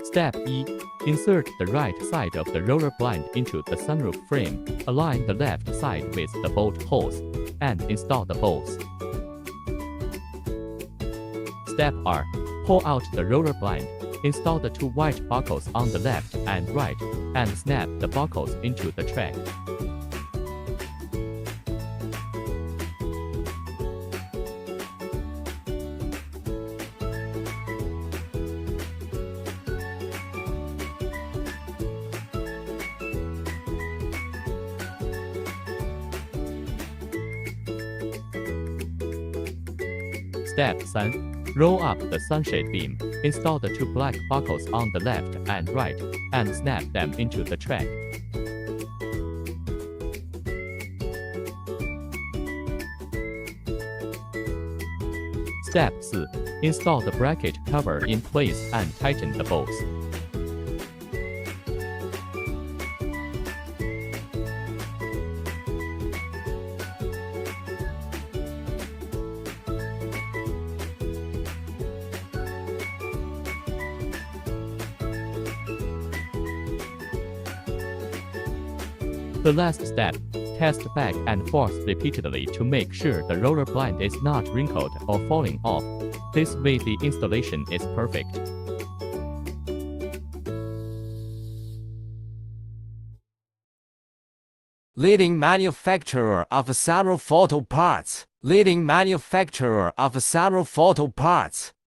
Step E. Insert the right side of the roller blind into the sunroof frame, align the left side with the bolt holes, and install the bolts. Step R. Pull out the roller blind, install the two white buckles on the left and right, and snap the buckles into the track. Step 3. Roll up the sunshade beam, install the two black buckles on the left and right, and snap them into the track. Step 4. Install the bracket cover in place and tighten the bolts. The last step, test back and forth repeatedly to make sure the roller blind is not wrinkled or falling off. This way the installation is perfect. Leading manufacturer of sunroof photo parts. Leading manufacturer of sunroof photo parts.